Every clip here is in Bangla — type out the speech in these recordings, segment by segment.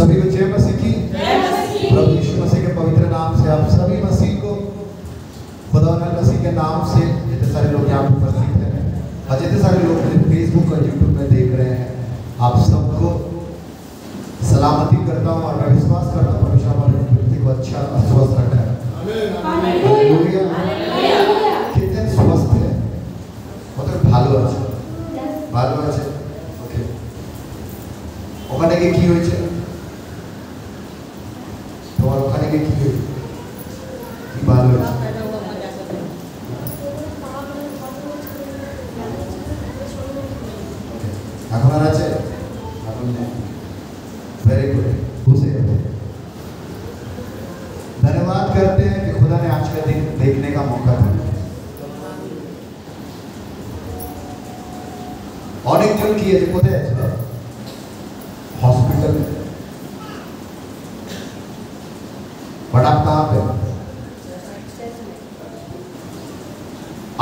सभी को जय मसीह की। प्रभु यीशु मसीह के पवित्र नाम से आप सभी मसीह को खुदा मसीह के नाम से जितने सारे लोग यहाँ उपस्थित हैं और जितने सारे लोग फेसबुक और यूट्यूब में देख रहे हैं, आप सबको सलामती करता हूँ और मैं विश्वास करता हूँ परमेश्वर हमारे व्यक्ति को अच्छा स्वस्थ रखा है। कितने स्वस्थ है मतलब ভালো আছে ভালো আছে ওকে ওখানে গিয়ে কি হয়েছে তোমার ওখানে গিয়ে কি হয়েছে কি ভালো হয়েছে এখন আর আছে এখন নেই वेरी गुड उसे धन्यवाद करते हैं कि खुदा ने आज का दिन देखने का मौका दिया। অনেক জন কি আছে কোথায় আছে हॉस्पिटल में बट आप कहाँ पे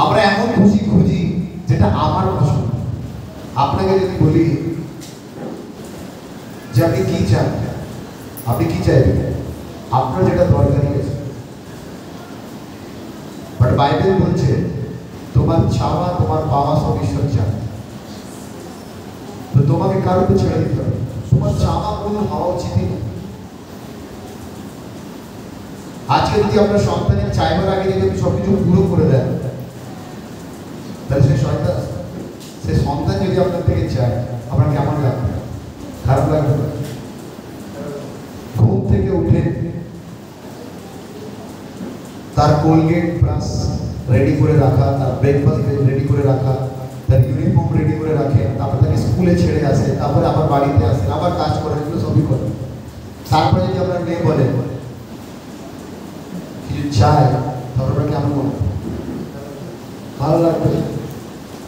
আমরা এমন খুশি খুঁজি যেটা আমার পছন্দ। আপনাকে যদি বলি যে আপনি কি চান, আপনি কি চাইবেন, আপনার যেটা দরকারি আছে, বাট বাইবেল বলছে তোমার চাওয়া তোমার পাওয়া সব ঈশ্বর চান। তো তোমাকে কারো তো ছেড়ে দিতে হবে, তোমার চাওয়া কোনো হওয়া উচিতই না। আজকে যদি আপনার সন্তানের চাইবার আগে যদি আপনি সবকিছু পুরো করে দেন, তাহলে সে সন্তান যদি আপনার থেকে চায় আপনার কেমন লাগবে? খারাপ লাগবে? ঘুম থেকে উঠে তার কোলগেট ব্রাশ রেডি করে রাখা, তার ব্রেকফাস্ট রেডি করে রাখা, তার ইউনিফর্ম রেডি করে রাখে, তারপর তাকে স্কুলে ছেড়ে আসে, তারপরে আবার বাড়িতে আসে, আবার কাজ করে, এগুলো সবই করে। তারপরে যদি আপনার মেয়ে বলে কিছু চায়, তারপর আপনার কেমন মনে ভালো লাগবে?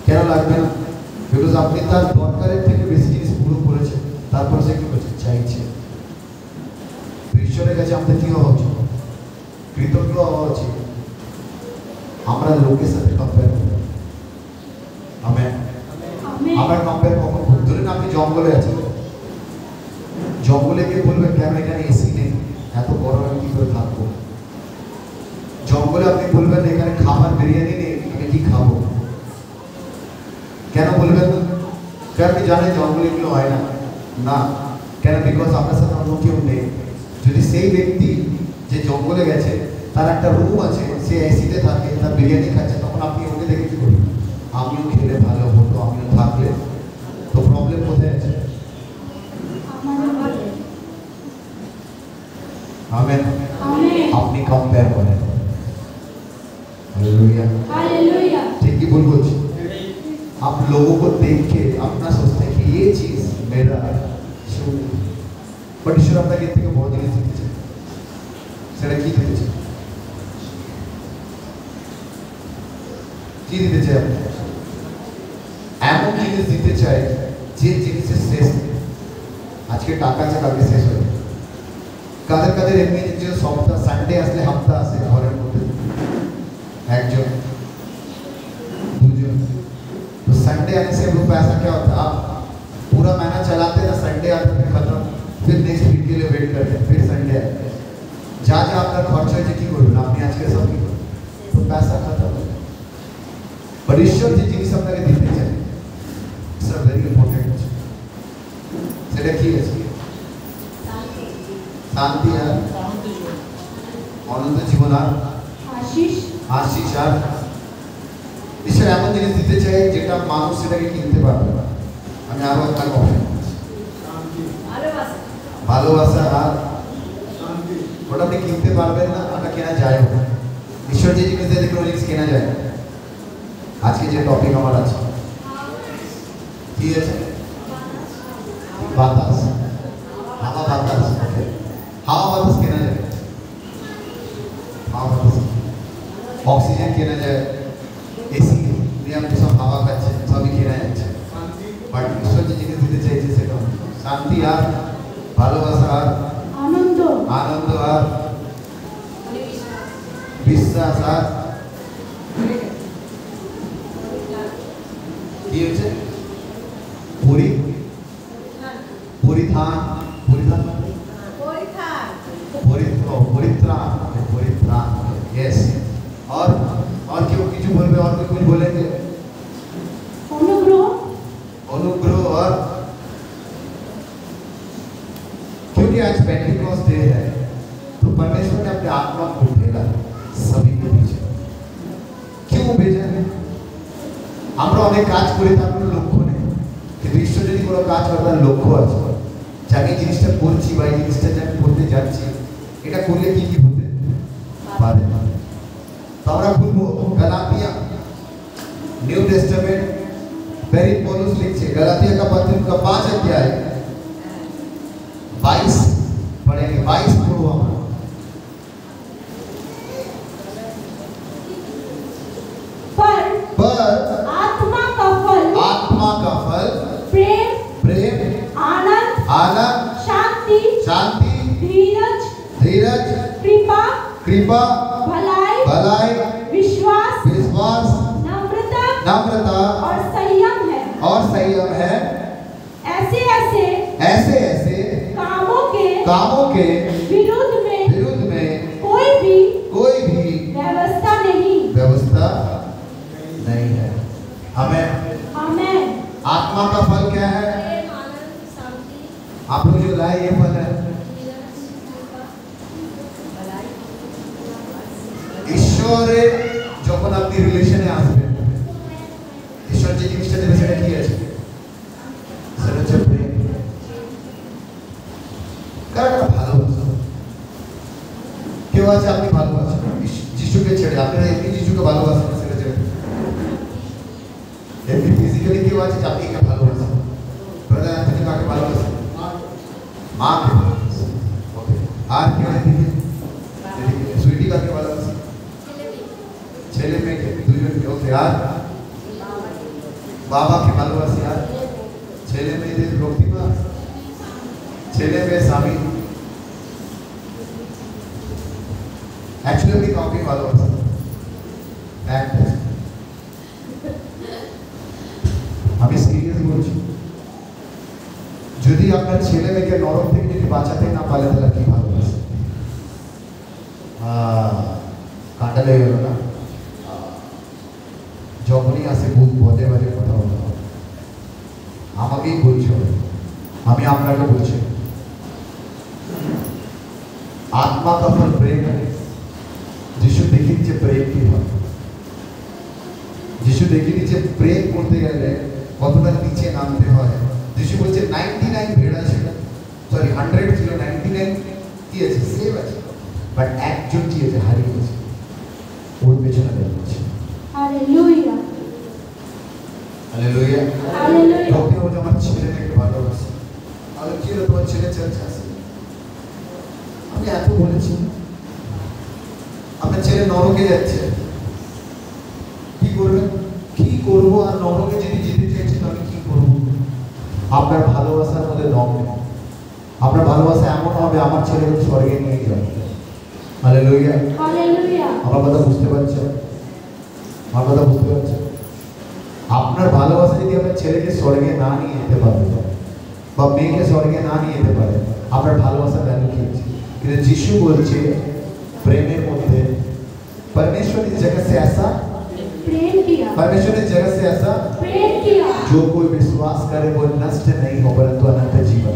কেন লাগবে না? বিকজ আপনি তার দরকারের থেকে বেশি জিনিস পুরো করেছেন, তারপর সে কি করছে? চাইছে। ঈশ্বরের কাছে আমাদের কি হওয়া উচিত? কৃতজ্ঞ হওয়া উচিত। আমরা লোকের সাথে কম্পেয়ার করি, আমরা কম্পেয়ার কখন করি? ধরুন আপনি জঙ্গলে আছেন, জঙ্গলে গিয়ে বলবেন কেন এখানে এসি নেই, এত গরম আমি কি করে থাকবো? জঙ্গলে আপনি বলবেন এখানে খাবার বিরিয়ানি নেই, আমি কি খাবো? কেন বলবেন না? কারণ আপনি জানেন জঙ্গলে এগুলো হয় না। না কেন? বিকজ আপনার সাথে অন্য কেউ নেই। যদি সেই ব্যক্তি যে জঙ্গলে গেছে তার একটা রুম আছে, সে এসিতে থাকে, তার বিরিয়ানি খাচ্ছে, তখন আপনি ওকে দেখে কি করবেন? আমিও খেলে ভালো হতো, আমিও থাকলে। তো প্রবলেম কোথায় আছে? আমেন। আপনি কম্পেয়ার করেন। Hallelujah hallelujah. ठीक ही बोल कुछ आप लोगों को देख के अपना सोचते हैं कि ये चीज मेरा बट ईश्वर अपना कहते हैं कि बहुत जिनिस दिते चाहे সেটা কি দিতে চায়? কি দিতে চায়? এমন জিনিস দিতে চায় যে জিনিসের শেষ নেই। আজকে টাকা আছে, কালকে শেষ হয়ে যাবে। কাদের কাদের এমনি যে সপ্তাহ সানডে আসলে হাফতা আসে ঘরের মধ্যে একজন দুজন, तो संडे आने से वो पैसा क्या होता है? आप पूरा महीना चलाते ना, संडे आता फिर खत्म, फिर नेक्स्ट वीक के लिए वेट करते हैं, फिर संडे आए যা যা আপনার খরচ হয়েছে কি করবেন আপনি আজকে সব কি করবেন? তো पैसा खत्म हो जाए। पर ঈশ্বর যে জিনিস আপনাকে দিতে চায় স্যার ভেরি ইম্পর্টেন্ট, সেটা কি আছে? শান্তি আর অনন্ত জীবন আর আশিস আর ঈশ্বর এমন জিনিস দিতে চাই যেটা মানুষ সেটাকে কিনতে পারবে না। আমি আরো একটা কথা, ভালোবাসা আর ওটা আপনি কিনতে পারবেন না, ওটা কেনা যায় না। ঈশ্বর যে জিনিস দেয় কোনো জিনিস কেনা যায় না। আজকে যে টপিক আমার আছে কি আছে? বাতাস, হাওয়া বাতাস। হাওয়া বাতাস কেনা যায়, হাওয়া বাতাস অক্সিজেন কেনা যায়, এসি নিয়ে আপনি সব হাওয়া খাচ্ছেন, সবই কেনা যাচ্ছে। বাট ঈশ্বর যে জিনিস দিতে চাইছে সেটা শান্তি আর ভালোবাসা আর আনন্দ আর বিশ্বাস আর কি হচ্ছে? পরিধান परित्राण, परित्राण, यस। और क्यों किसी बोलबे, और कोई कुछ बोलेंगे? अनुग्रह, अनुग्रह। और क्योंकि आज पेंटिकॉस्ट डे है तो परमेश्वर ने अपने आत्मा को भेजा सभी के बीच। क्यों भेजा है? আমরা অনেক কাজ করে তার কোনো লক্ষ্য নেই, কিন্তু ঈশ্বর যদি কোনো কাজ করে তার লক্ষ্য আছে, যে আমি জিনিসটা করছি বা এই জিনিসটা যে আমি করতে যাচ্ছি এটা করলে কি কি হতে পারে। তো আমরা বলবো गलातिया, न्यू टेस्टामेंट वेरी पॉलुस लिखছে गलातिया का पत्र का 5 अध्याय 22 पढ़ेंगे, 22 पढ़ो हमारा। पर आत्मा का फल प्रेम, आनंद, शांति, धीरज, कृपा, भलाई, विश्वास, नम्रता और संयम है। ऐसे कामों के विरुद्ध में कोई भी व्यवस्था नहीं है। आमेन। आत्मा का फल क्या है? आप लोग जो लाए ये फल है। ঈশ্বরে যখন আপনি রিলেশনে আসবেন, ঈশ্বর যে জিনিসটা দেবে সেটা কি আছে? সেটা হচ্ছে প্রেম। কারণ ভালোবাসা। কেউ আছে আপনি ভালোবাসেন যিশুকে ছেড়ে, আপনারা এমনি যিশুকে ভালোবাসেন সেটা ছেড়ে। এমনি ফিজিক্যালি কেউ আছে যে আপনি একে ভালোবাসেন, ব্রাদার আপনি কাকে ভালোবাসেন? মাকে। ওকে। আর কেউ এদিকে সুইটি কাকে ভালোবাসেন? ছেলে মেয়েকে, দুজনকে। ওকে। আর বাবাকে ভালোবাসি। আর ছেলে মেয়েদের প্রতিভা, ছেলে মেয়ে স্বামী। অ্যাকচুয়ালি আপনি কাউকে ভালোবাসেন? আমি সিরিয়াস বলছি, যদি আপনার ছেলে মেয়েকে নরক থেকে যদি বাঁচাতে না পারে তাহলে কি ভালোবাসে? কাঁটা লেগে গেল না? যখনই আসে বহুত বাজে কথা বলা, আমাকেই বলছে, আমি আপনাকে বলছি आत्मा का फल प्रेम है। যিশু দেখিয়ে দিচ্ছে প্রেম কি হয়। যিশু দেখিয়ে দিচ্ছে প্রেম করতে গেলে কতটা নিচে নামতে হয়। যিশু বলছে 99 ভেড়া ছিল, সরি 100 ছিল, 99 কি আছে? সেভ আছে, বাট একজন কি আছে? হারিয়ে গেছে। ওর পেছনে দাঁড়িয়েছে। Hallelujah, hallelujah, hallelujah. লোকে বলে আমার ছেলে মেয়েকে ভালোবাসে। তাহলে কি হলো? তোমার ছেলে চার্চে আসে। আমি এত বলেছি, আপনার ছেলে নরকে যাচ্ছে, কি করবেন? কি করবো? আর নরকে যদি যেতে চাইছি তো আমি কি করবো? আপনার ভালোবাসার মধ্যে দম নেই। আপনার ভালোবাসা এমন হবে আমার ছেলেকে স্বর্গে নিয়ে যাবে। Hallelujah, hallelujah. আমার কথা বুঝতে পারছেন? আমার কথা বুঝতে পারছেন? আপনার ভালোবাসা যদি আপনার ছেলেকে স্বর্গে না নিয়ে যেতে পারে বা মেয়েকে স্বর্গে না নিয়ে যেতে পারে, আপনার ভালোবাসা ভ্যালু কি আছে? কিন্তু যিশু বলছে प्रेमेर मध्य परमेश्वर इस जगत से ऐसा प्रेम किया, परमेश्वर ने जगत से ऐसा प्रेम किया, जो कोई विश्वास करे वो नष्ट नहीं हो परंतु अनंत जीवन।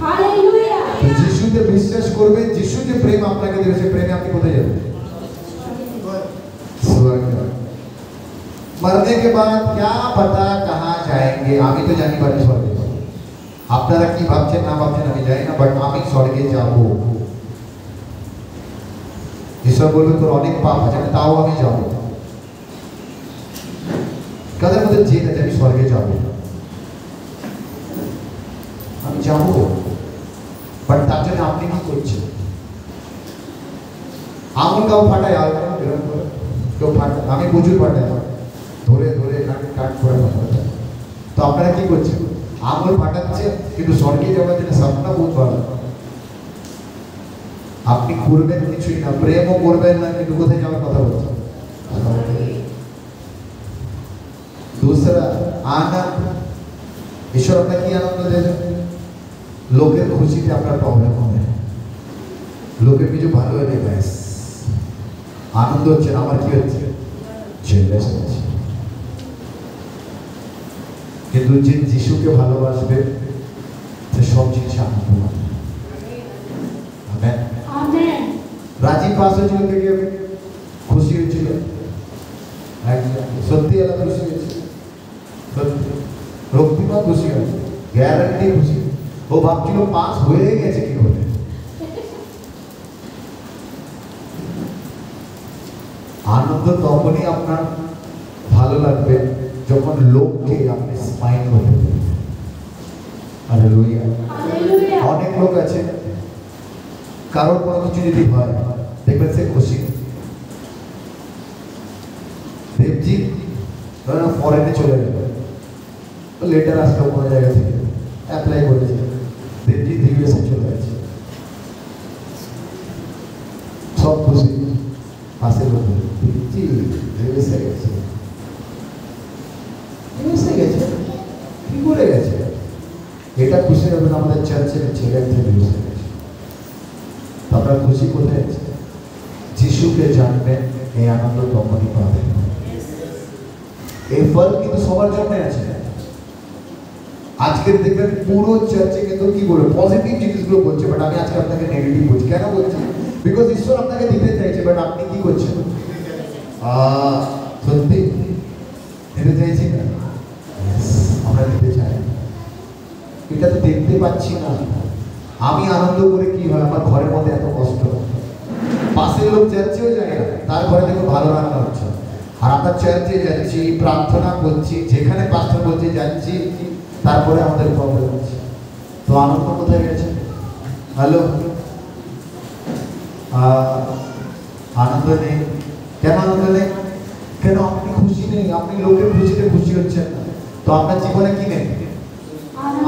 हालेलुया। तो যিশুতে বিশ্বাস করবে, যিশু যে প্রেম আপনাকে দেবে সেই প্রেমে আপনি কোথায় যাবেন? स्वर्ग। मरने के बाद क्या पता कहाँ जाएंगे? আমি তো জানি বাড়ি স্বর্গে। আপনারা কি ভাবছেন না ভাবছেন আমি জানি না, বাট আমি স্বর্গে যাব। ঈশ্বর বলবে তোর অনেক পাপ আছে, তাও আমি যাব। কাদের মধ্যে জেদ আছে আমি স্বর্গে যাব? আমি যাব, বাট তার জন্য আপনি কি করছেন? আঙুল কাউ ফাটায়, আলকা এরকম করে কেউ ফাটায়, আমি প্রচুর ফাটাই, ধরে ধরে কাট করে ফাটায়। তো আপনারা কি করছেন? আঙুল ফাটাচ্ছেন, কিন্তু স্বর্গে যাওয়ার জন্য স্বপ্ন বহুত ভালো। আপনি করবেন কিছুই না, প্রেমও করবেন না, কিন্তু কোথায় যাওয়ার কথা বলছেন? दूसरा आनंद। ঈশ্বর আপনাকে কি আনন্দ দেবে? লোকের খুশিতে আপনার প্রবলেম হবে। লোকের কিছু ভালো হলে ব্যাস আনন্দ হচ্ছে না, আমার কি হচ্ছে, ছেলে হচ্ছে। কিন্তু যে যিশুকে ভালোবাসবে সে সব জিনিস আনন্দ পাবে। আমেন। আমেন। রাজীব পাস হয়েছিল থেকে খুশি হয়েছিল, সত্যি এলা খুশি হয়েছে, সত্যি রক্তিমা খুশি হয়েছে, গ্যারান্টি খুশি। ও ভাবছিল পাস হয়ে গেছে কি করে। আনন্দ তখনই আপনার ভালো লাগবে যখন লোককে আপনি স্মাইল করতে পারবেন। হালেলুয়া। হালেলুয়া। অনেক লোক আছে কারোর কোনো কিছু যদি হয় দেখবেন সে খুশি। দেবজিৎ ফরেনে চলে গেল, লেটার আসলো কোনো জায়গা থেকে, অ্যাপ্লাই করেছে, দেবজিৎ ইউএসএ চলে গেছে, সব খুশি। পাশের লোক ইউএসএ গেছে, ইউএসএ গেছে, কি করে গেছে? এটা খুশি হবে না আমাদের চার্চের ছেলে ইউএসএ গেছে। আপনার খুশি কোথায় আছে? যিশুকে জানবেন, এই আনন্দ তখনই পাবেন। এই ফল কিন্তু সবার জন্য আছে। আজকে দেখবেন পুরো চার্চে কিন্তু কি বলবে, পজিটিভ জিনিসগুলো বলছে, বাট আমি আজকে আপনাকে নেগেটিভ বলছি। কেন বলছি? বিকজ ঈশ্বর আপনাকে দিতে চাইছে, বাট আপনি কি করছেন? সত্যি দিতে চাইছি না, আমরা দিতে চাই, এটা তো দেখতে পাচ্ছি না। আমি আনন্দ করে কি হয়, আমার ঘরের মধ্যে এত কষ্ট, পাশের লোক যাচ্ছেও যায় না, তার ঘরে দেখো ভালো রান্না হচ্ছে, আর আমরা চার্চে যাচ্ছি, প্রার্থনা করছি, যেখানে পাস্টার বলছে যাচ্ছি, তারপরে আমাদের প্রবলেম হচ্ছে। তো আনন্দ কোথায় গেছে? হ্যালো, আনন্দ নেই। কেন আনন্দ নেই? কেন আপনি খুশি নেই? আপনি লোকের খুশিতে খুশি হচ্ছেন না, তো আপনার জীবনে কি নেই?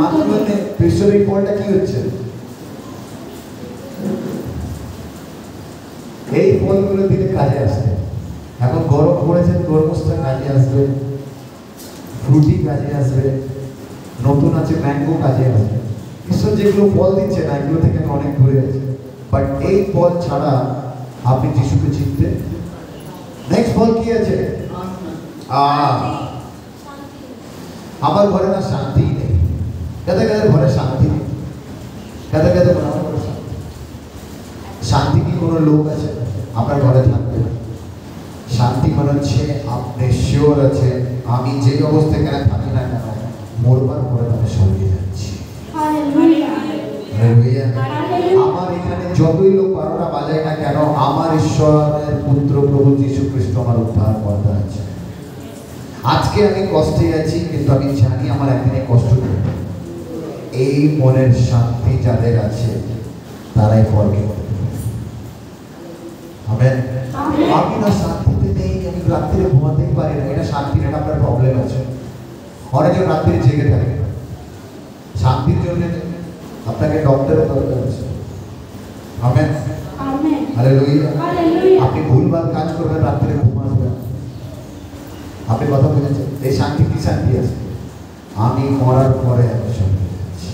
আনন্দ নেই। বিশ্বের এই ফলটা কি হচ্ছে? এই ফলগুলো দিলে কাজে আসবে। এখন গরম পড়েছে, তরমুজটা কাজে আসবে, ফ্রুটি কাজে আসবে, নতুন আছে ম্যাঙ্গো কাজে আসবে। ঈশ্বর যেগুলো ফল দিচ্ছে না, এগুলো থেকে অনেক দূরে আছে। বাট এই ফল ছাড়া আপনি যিশুকে চিনতে, নেক্সট ফল কি আছে? আমার ঘরে না শান্তি নেই। কাদের কাদের ঘরে শান্তি নেই? কাদের কাদের ঘরে শান্তি? শান্তি কি কোনো লোক আছে আপনার ঘরে থাকবে না? শান্তি মনে হচ্ছে আপনি শিওর আছে আমি যে অবস্থায় কেন থাকি না কেন, মরবার পরে আমি সরিয়ে যাচ্ছি। আমার এখানে যতই লোক 12টা বাজায় না কেন, আমার ঈশ্বরের পুত্র প্রভু যীশু খ্রিস্ট আমার উদ্ধার করতে আছে। আজকে আমি কষ্টে আছি, কিন্তু আমি জানি আমার একদিনে কষ্ট নেই। এই মনের শান্তি যাদের আছে তারাই ফলকে করতে পারে। আমেন। আমি না শান্তিতে নেই, আমি রাত্রে ঘুমাতেই পারি না, এটা শান্তির একটা আপনার প্রবলেম আছে। অনেকজন রাত্রে জেগে থাকে, শান্তির জন্য আপনাকে ডক্টরের দরকার আছে। আমেন। হালেলুয়া। আপনি ভুলভাল কাজ করবেন, রাত্রে ঘুম আসবে না। আপনি কথা বলেছেন, এই শান্তি কি শান্তি আছে? আমি মরার পরে আমি শান্তি যাচ্ছি।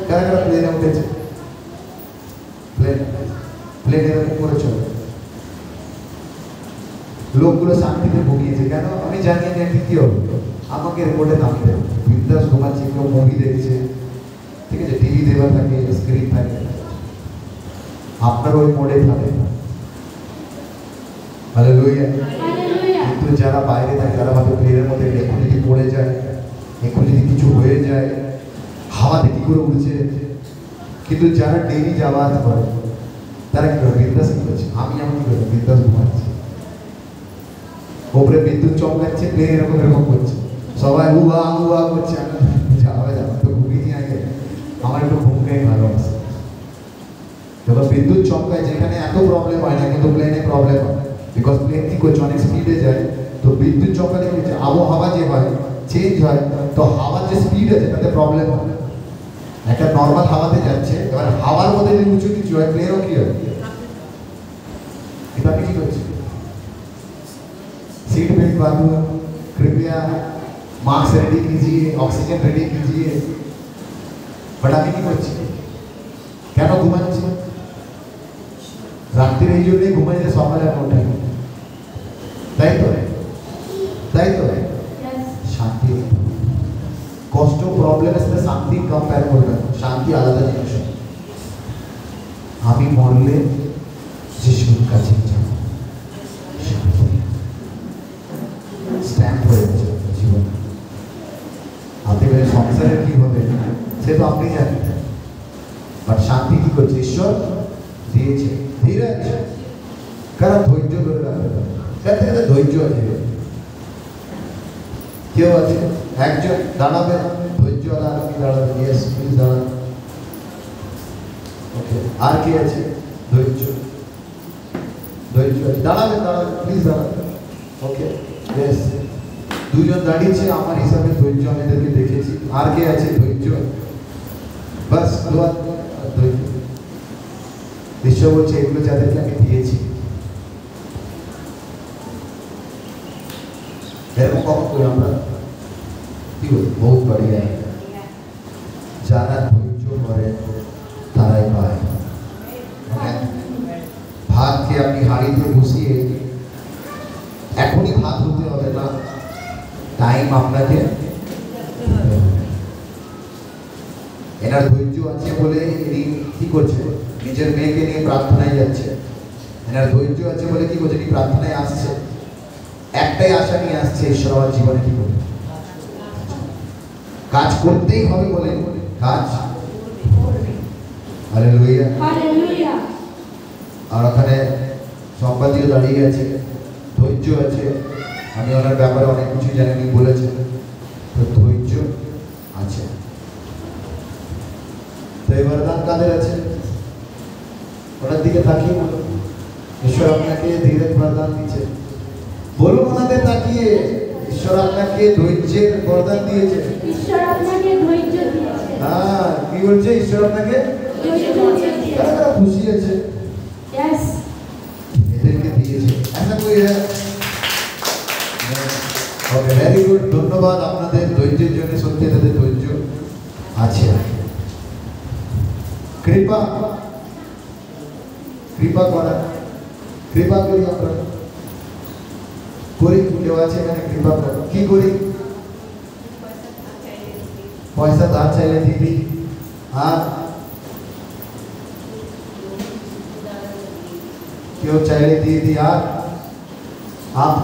কারা কারা প্লেনে উঠেছে? প্লেন এরকম করে চলে, লোকগুলো শান্তিতে ভুগিয়েছে। কেন? আমি জানি না কি হবে, আমাকে রিপোর্টে নামিয়ে দেবে। বিন্দাস ঘুমাচ্ছে, কেউ মুভি দেখছে, ঠিক আছে, টিভি দেওয়া থাকে, স্ক্রিন থাকে, আপনার ওই মোড়ে থাকে। হালেলুয়া। কিন্তু যারা বাইরে থাকে, যারা ভাবে প্লেনের মধ্যে এখন যদি পড়ে যায়, এখন যদি কিছু হয়ে যায়, হাওয়াতে কি করে উড়ছে। কিন্তু যারা ডেলি যাওয়া আসা করে তারা কি করে? বিন্দাস কি করছে? আমি এমন কি করছি, বিন্দাস ঘুমাচ্ছি, ওপরে বিদ্যুৎ চমকাচ্ছে, প্লেন এরকম এরকম করছে, সবাই উয়া উয়া করছে। যাবে যাবে তো ঘুমিয়ে আগে, আমার একটু ঘুমটাই ভালো আছে। যখন বিদ্যুৎ চমকায়, যেখানে এত প্রবলেম হয় না, কিন্তু প্লেনে প্রবলেম হয়। বিকজ প্লেন কি করছে, অনেক স্পিডে যায়, তো বিদ্যুৎ চমকালে কি হচ্ছে, আবহাওয়া যে হয় চেঞ্জ হয়, তো হাওয়ার যে স্পিড আছে তাতে প্রবলেম হয়। একটা নর্মাল হাওয়াতে যাচ্ছে, এবার হাওয়ার মধ্যে যদি উঁচু নিচু হয়, প্লেনও কি হয়? এটা আমি কি করছি? सीट बेल्ट बांधो, कृपया मास्क रेडी कीजिए, ऑक्सीजन रेडी कीजिए। बट আমি কি করছি? কেন ঘুমাচ্ছি? রাত্রির এই জন্যই ঘুমাই যে সকালে আমি উঠি, তাই তো? তাই তো? Yes. শান্তি, কষ্ট প্রবলেমের সাথে শান্তি কম্পেয়ার করবেন, শান্তি আলাদা জিনিস। আমি মরলে যিশুর কাছে যাব, শান্তি স্ট্যাম্প হয়ে যাচ্ছে জীবন। আপনি বলে সংসারের কি হবে সে তো আপনি জানেন, বাট শান্তি কি করছে ঈশ্বর দিয়েছে। ধীরজ, কারণ ধৈর্য ধরে রাখবে, কার থেকে ধৈর্য আছে। কেউ আছে একজন দাঁড়াবে, ধৈর্যওয়ালা আর কি দাঁড়াবে? ইয়েস প্লিজ দাঁড়াবে। ওকে, আর কি আছে? ধৈর্য, ধৈর্য আছে, দাঁড়াবে দাঁড়াবে প্লিজ দাঁড়াবে। ওকে ইয়েস, দুজন দাঁড়িয়েছে আমার হিসাবে ধৈর্য আমি এদেরকে দেখেছি। আর কে আছে? ধৈর্য, বাস দোয়া ধৈর্য। ঈশ্বর বলছে এগুলো যাদেরকে আমি দিয়েছি, এরকম কখন করি আমরা? কি বলি? বহুত বাড়িয়া, যারা ধৈর্য করে তারাই পায়। ভাতকে আপনি হাঁড়িতে বসিয়ে এখনই ভাত হতে হবে না, টাইম আপনাকে। এনার ধৈর্য আছে বলে ইনি কি করছে? নিজের মেয়েকে নিয়ে প্রার্থনায় যাচ্ছে। এনার ধৈর্য আছে বলে কি করছে? ইনি প্রার্থনায় আসছে, একটাই আশা নিয়ে আসছে, ঈশ্বর আমার জীবনে কি করবে? কাজ করতেই হবে বলে কাজ। Hallelujah, hallelujah. আর ওখানে সম্পাদক দাঁড়িয়ে আছে, ধৈর্য আছে। আমি ওনার ব্যাপারে অনেক কিছু জানি, উনি বলেছেন তো ধৈর্য আছে। তো এই বরদান কাদের আছে? ওনার দিকে তাকিয়ে বলুন, ঈশ্বর আপনাকে ধীরের বরদান দিয়েছে। বলুন ওনাদের তাকিয়ে, ঈশ্বর আপনাকে ধৈর্যের বরদান দিয়েছে। ঈশ্বর আপনাকে ধৈর্য দিয়েছে। হ্যাঁ, কি বলছে? ঈশ্বর আপনাকে ধৈর্য দিয়েছে। কারা কারা খুশি আছে? Yes. এদেরকে দিয়েছে। ऐसा कोई है? ওকে, ভেরি গুড, ধন্যবাদ আপনাদের ধৈর্যের জন্য। সত্যি তাদের ধৈর্য আছে। কৃপা, কৃপা করা, কৃপা করি আমরা, করি। কেউ আছে এখানে কৃপা করো? কি করি? পয়সা ধার চাইলে দিবি, আর কেউ চাইলে দিয়ে দিই। আর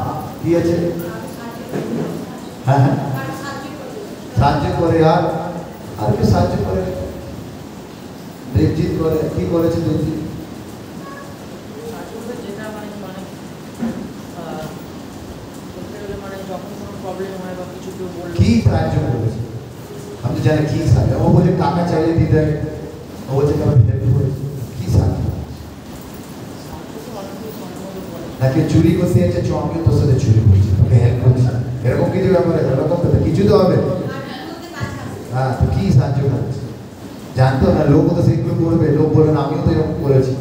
কি আছে? হ্যাঁ হ্যাঁ, সাহায্য করে। আর আর কি সাহায্য করে? দেবজিৎ করে। কি করেছে দেবজিৎ? কি সাহায্য করেছে? আমি তো জানি কি সাহায্য। ও বলে টাকা চাইলে দিয়ে দেয়, ও বলছে কেমন হেল্প করেছে। কি সাহায্য? নাকি চুরি করতে আছে, আমিও তোর সাথে চুরি করছি, তোকে হেল্প করছি, এরকম কিছু ব্যাপার আছে? এরকম তো কিছু তো হবে। হ্যাঁ, তো কি সাহায্য করছে? জানতো না, লোক তো সেগুলো করবে। লোক বলবেন আমিও তো এরকম করেছি,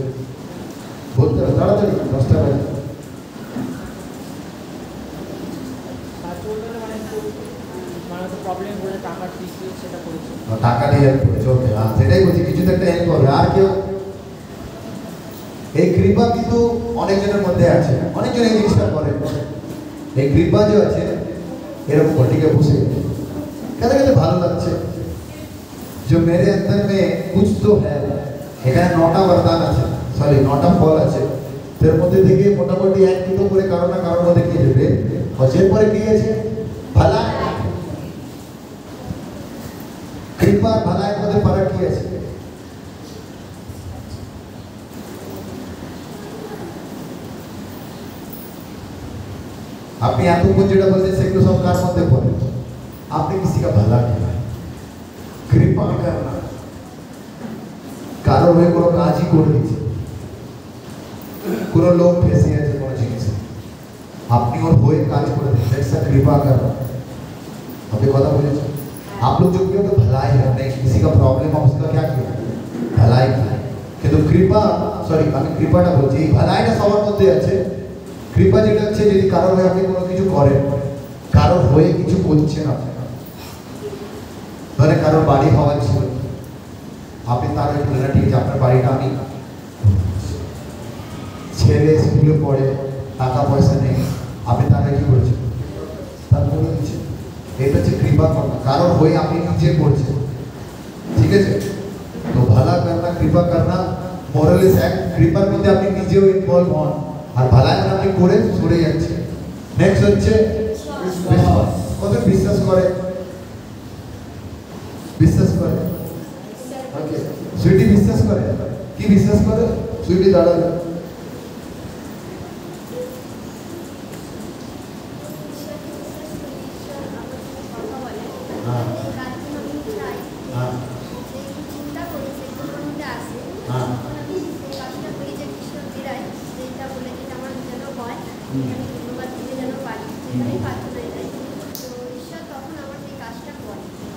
বলতে হবে তাড়াতাড়ি 10টা বাজে। টাকা দিয়ে হেল্প করেছে, ওকে। হ্যাঁ, সেটাই বলছি, কিছু তো একটা হেল্প হবে। আর কেউ? এই কৃপা কিন্তু অনেকজনের মধ্যে আছে, অনেকজন এই জিনিসটা করে। এই কৃপা যে আছে, এরকম ঘটিকে বসে कहते कहते ভালো লাগছে जो मेरे अंदर में कुछ तो है। এখানে 9টা বরদান আছে, সরি 9টা ফল আছে। এর মধ্যে থেকে মোটামুটি এক দুটো করে কারো না কারোর মধ্যে কি যাবে, হজের পরে কি আছে? ভালা। কৃপা ভালার মধ্যে ফারাক কি আছে? আপনি এতক্ষণ যেটা বলছেন সেগুলো সব কার মধ্যে পড়ে? आपने किसी का भला किया, कृपा करना, কারো হয়ে কোনো কাজই করে দিচ্ছে। কোনো লোক ফেসে আছে কোনো জিনিসে, আপনি ওর হয়ে কাজ করে দিচ্ছেন, ऐसा कृपा करना। আপনি কথা বলেছেন, आप लोग जो किया तो भलाई है, नहीं किसी का प्रॉब्लम है उसका क्या किया? भलाई किया। কিন্তু কৃপা, সরি আমি কৃপাটা বলছি, এই ভলাইটা সবার মধ্যে আছে। কৃপা যেটা হচ্ছে যদি কারোর হয়ে আপনি কোনো কিছু করেন, কারোর হয়ে কিছু করছেন আপনি, ধরে কারোর বাড়ি হওয়া ছিল, আপনি তার ঠিক আছে আপনার বাড়িটা আমি ছেলে স্কুলে পড়ে, টাকা পয়সা নেই, আপনি তাকে কি করেছেন? তার বলে দিচ্ছেন। এটা হচ্ছে কৃপা করনা, কারণ হয়ে আপনি নিজে করছেন, ঠিক আছে? তো ভালা করনা, কৃপা করনা, মোরালিস এক, কৃপার মধ্যে আপনি নিজেও ইনভলভ হন, আর ভালা আপনি করে সরে যাচ্ছে। নেক্সট হচ্ছে বিশ্বাস। কত বিশ্বাস করে? বিশ্বাস করে। ওকে, সুইটি বিশ্বাস করে। কি বিশ্বাস করে? সুইটি দাঁড়াবে।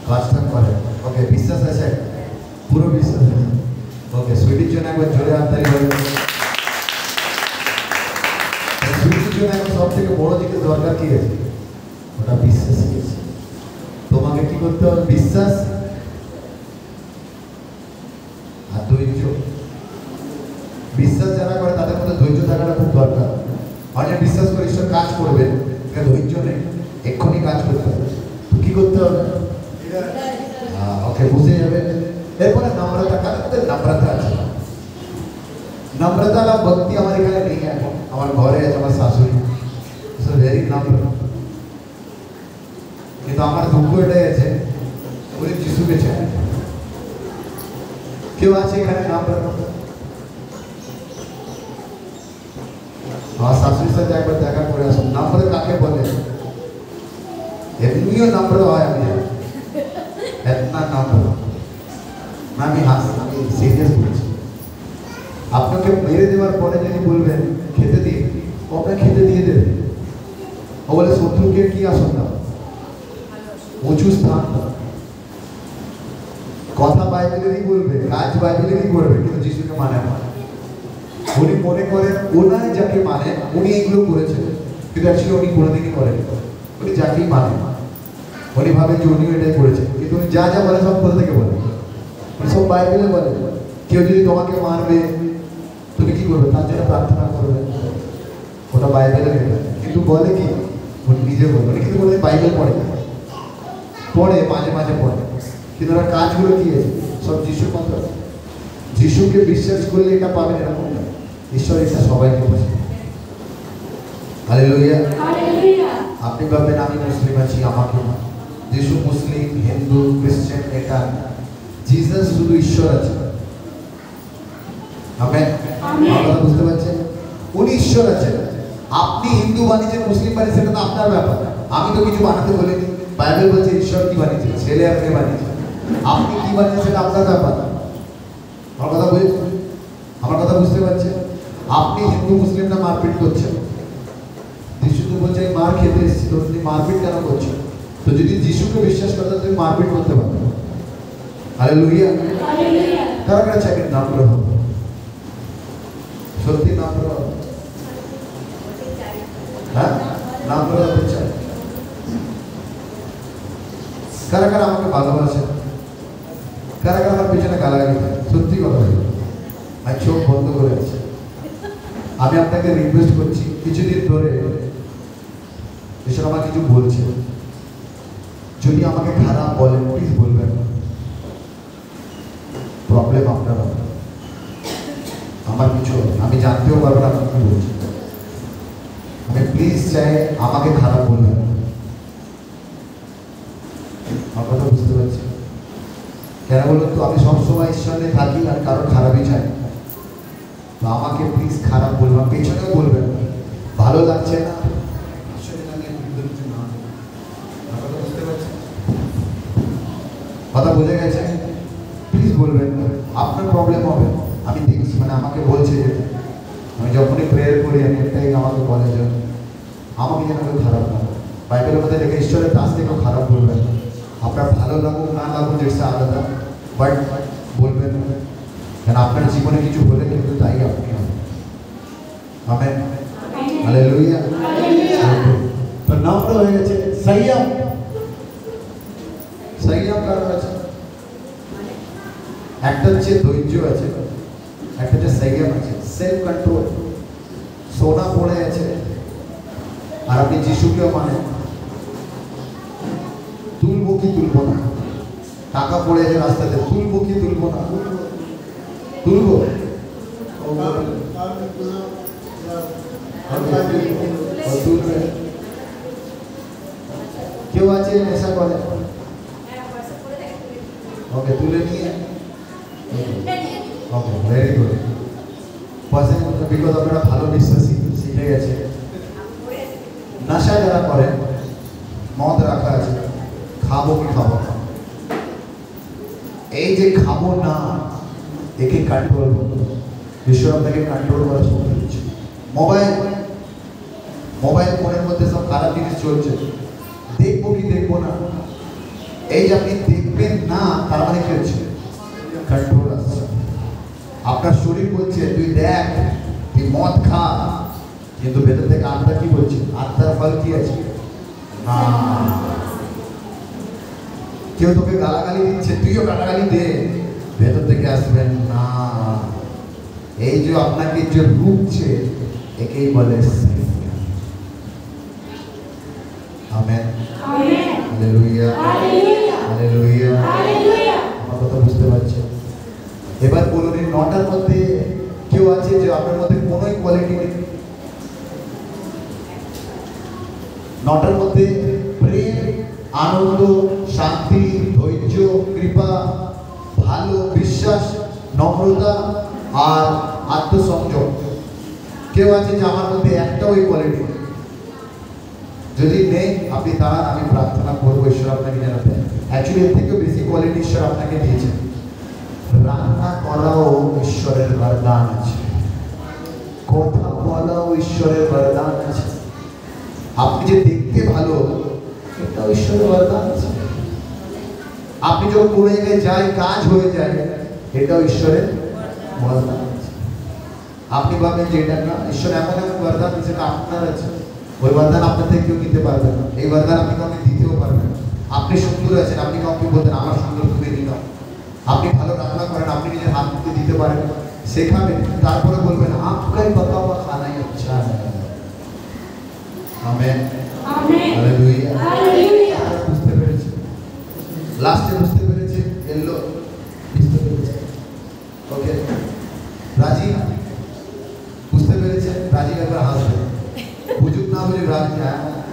কাজটা করে। ওকে, বিশ্বাস আছে, পুরো বিশ্বাস আছে। ওকে, সুইটির জন্য একবার জোরে হাততালি করুন। সুইটির জন্য এখন সব থেকে বড় জিনিস দরকার কি আছে? ওটা বিশ্বাস আছে। তোমাকে কি করতে হবে? বিশ্বাস আর ধৈর্য। বিশ্বাস যারা করে তাদের মধ্যে ধৈর্য থাকাটা খুব দরকার। অনেক বিশ্বাস করে ঈশ্বর কাজ করবেন, ধৈর্য নেই, এক্ষুনি কাজ করতে হবে। কি করতে হবে? ওকে, বুঝে যাবে। এরপরে নম্রতা। কাদের নম্রতা আছে? নম্রতা বা ভক্তি আমার এখানে নেই এখন, আমার ঘরে আছে আমার শাশুড়ি, ভেরি নম্র। কিন্তু আমার দুঃখ এটাই আছে, উনি যিশুকে চায়। কেউ আছে এখানে নম্র? আমার শাশুড়ির সাথে একবার দেখা করে আসুন। নম্র কাকে বলে? এমনিও নম্র হয়, আমি এতনা নম্র না। আমি আমি সিরিয়াস বলছি। আপনাকে মেরে দেওয়ার পরে যদি বলবেন খেতে দিয়ে, আপনাকে খেতে দিয়ে দেবে। ও বলে শত্রুকে কি আসন দাও, উঁচু স্থান দাও। কথা বাইবেলেরই বলবে, কাজ বাইবেলেরই করবে, কিন্তু যিশুকে মানে না। উনি মনে করেন ওনার যাকে মানে উনি এইগুলো করেছেন, কিন্তু অ্যাকচুয়ালি উনি কোনোদিনই করেন। উনি যাকেই মানে, উনি ভাবেন যে উনিও এটাই করেছেন, কিন্তু উনি যা যা বলে সব কোথা থেকে বলে? সব বাইবেলে বলে। কেউ যদি তোমাকে মারবে, তুমি কি করবে? তার জন্য প্রার্থনা করবে, ওটা বাইবেলে লেখা। কিন্তু বলে কি? উনি নিজে বলে। উনি কিন্তু বলে বাইবেল পড়ে, পড়ে মাঝে মাঝে পড়ে, কিন্তু ওরা কাজগুলো কি আছে? সব যিশুর কথা। যিশুকে বিশ্বাস করলে এটা পাবেন এরকম না। ঈশ্বর এটা সবাইকে বোঝে। হালেলুয়া। আপনি ভাববেন আমি মুসলিম আছি, আমাকে না। যিশু মুসলিম, হিন্দু, খ্রিস্টান এটা, জিসাস শুধু ঈশ্বর আছে। আমেন। আপনারা বুঝতে পারছেন? উনি ঈশ্বর আছেন। আপনি হিন্দু বানিয়েছেন, মুসলিম বানিয়েছেন, সেটা তো আপনার ব্যাপার। আমি তো কিছু বানাতে বলিনি। বাইবেল বলছে ঈশ্বর কি বানিয়েছে, ছেলে আর মেয়ে বানিয়েছে। আপনি কি বানিয়েছেন সেটা আপনার ব্যাপার। আমার কথা বুঝেছেন? আমার কথা বুঝতে পারছেন? আপনি হিন্দু মুসলিমরা মারপিট করছেন, যিশু তো বলছে মার খেতে এসেছি, তো তুমি মারপিট কেন করছো? তো যদি যিশুকে বিশ্বাস করতে তুমি মারপিট করতে পারো। হালেলুয়া। কারো কাছে একদিন নম্র হবে, সত্যি নম্র হবে। হ্যাঁ, নম্র হতে চাই। কারা কারা আমাকে ভালোবাসে? কারা কারা আমার পিছনে গালাগালি দেয়? সত্যি কথা বলি, আমি চোখ বন্ধ করে আছি। আমি আপনাকে রিকোয়েস্ট করছি, কিছুদিন ধরে এসব আমার কিছু বলছে, যদি আমাকে খারাপ বলেন প্লিজ বলবেন। প্রবলেম আপনার, আমার কিছু আমি জানতেও পারবো না আপনি কি বলছেন। আমি প্লিজ চাই আমাকে খারাপ বলবেন। আমার কথা বুঝতে পারছি? কেন বলুন তো? আমি সবসময় ঈশ্বরে থাকি আর কারো খারাপই চাই। তো আমাকে প্লিজ খারাপ বলবেন, পেছনেও বলবেন। ভালো লাগছে না, কথা বুঝে গেছে? প্লিজ বলবেন, আপনার প্রবলেম হবে। আমি দেখছি, মানে আমাকে বলছে যে আমি যখনই প্রেয়ার করি আমি একটাই আমাকে বলে যে আমাকে যেন কেউ খারাপ না। বাইবেলের মধ্যে দেখে ঈশ্বরের কাছ থেকেও খারাপ বলবেন। আপনার ভালো লাগুক না লাগুক যেটা আলাদা, বাট বলবেন, কেন আপনার জীবনে কিছু হলে কিন্তু তাই আপনি হবেন। আমেন। হালেলুয়া। তো নম্র হয়ে গেছে। সংযম, সংযম কারণ আছে। একটা হচ্ছে ধৈর্য আছে, একটা হচ্ছে সংযম আছে, সেলফ কন্ট্রোল। সোনা পড়ে আছে আর আপনি যিশুকেও মানেন, তুলবো কি তুলবো না? টাকা পড়ে আছে রাস্তাতে, তুলবো কি তুলবো না? তুলবো। তুলবে। কেউ আছে নেশা করে? ওকে, তুলে নিয়ে ওকে, ভেরি গুড। পয়সা বিকজ আপনারা ভালো বিশ্বাসী, শিখে গেছে। নেশা যারা করে, মদ রাখা আছে, খাবো কি খাবো না, এই যে খাবো না, একে কন্ট্রোল করবো। ঈশ্বর আপনাকে কন্ট্রোল করার শক্তি দিচ্ছে। মোবাইল ফোনের মধ্যে সব খারাপ জিনিস চলছে, দেখবো কি দেখবো না, এই যে আপনি দেখবেন না, তার মানে কি হচ্ছে? কন্ট্রোল আসছে। আপনার শরীর বলছে তুই দেখ, তুই মদ খা, কিন্তু ভেতর থেকে আত্মা কি বলছে? আত্মার ফল কি আছে? না। কেউ তোকে গালাগালি দিচ্ছে, তুইও গালাগালি দে, ভেতর থেকে আসবেন না। এই যে আপনাকে যে রুখছে, একেই বলে আমেন, হালেলুয়া, হালেলুয়া। আমার কথা বুঝতে পারছেন? এবার বলুন, এই 9টার মধ্যে কেউ আছে যে আপনার মধ্যে কোনোই কোয়ালিটি নেই? 9টার মধ্যে প্রেম, আনন্দ, শান্তি, ধৈর্য, কৃপা, ভালো, বিশ্বাস, নম্রতা আর আত্মসংযম। কেউ আছে যে আমার মধ্যে একটা ওই কোয়ালিটি নেই? যদি নেই, আপনি দাঁড়ান, আমি প্রার্থনা করবো ঈশ্বর আপনাকে যেন দেন। অ্যাকচুয়ালি এর থেকেও বেশি কোয়ালিটি ঈশ্বর আপনাকে দিয়েছেন। রান্না করাও ঈশ্বরের বরদান আছে, কথা বলাও ঈশ্বরের বরদান আছে, আপনি যে দেখতে ভালো, এটাও ঈশ্বরের বরদান আছে, আপনি যখন কোনো জায়গায় যাই কাজ হয়ে যায়, এটাও ঈশ্বরের বরদান আছে। আপনি ভাবেন যে এটা না, ঈশ্বর এমন এমন বরদান যেটা আপনার আছে, ওই বরদান আপনার থেকে কেউ নিতে পারবে না। এই বরদান আপনি কাউকে দিতেও পারবেন না। আপনি সুন্দর আছেন, আপনি কাউকে বলতেন আমার সুন্দর তুমি দিলাম। আপনি ভালো রান্না করেন, আপনি নিজের হাত মুখে দিতে পারেন, শেখাবেন, তারপরে বলবেন আপনার পাকা হুয়া খানাই আচ্ছা है। Amen, hallelujah, hallelujah. বুঝতে পেরেছি? লাস্টে বুঝতে পেরেছি? এলো বুঝতে পেরেছি? ওকে, রাজি বুঝতে পেরেছে? রাজি একবার হাসবে, বুঝুক না বলে রাজি,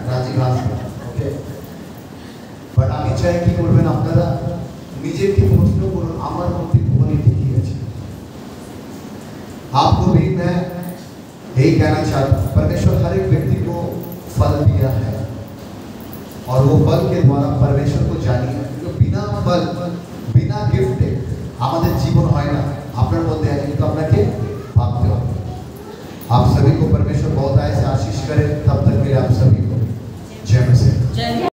রাজি হাসবে। ওকে, বাট আমি চাই কি করবেন আপনারা? নিজেকে প্রশ্ন করুন, আমার মধ্যে কোয়ালিটি কি আছে? आपको भी मैं यही कहना चाहता हूँ, परमेश्वर हर एक व्यक्ति को फल दिया है और वो फल के द्वारा परमेश्वर को जानिए। तो बिना फल, बिना गिफ्ट हमारे जीवन হয় না। আপনার মধ্যে আছে, কিন্তু আপনাকে ভাবতে হবে। आप सभी को परमेश्वर बहुत आय से आशीष करे।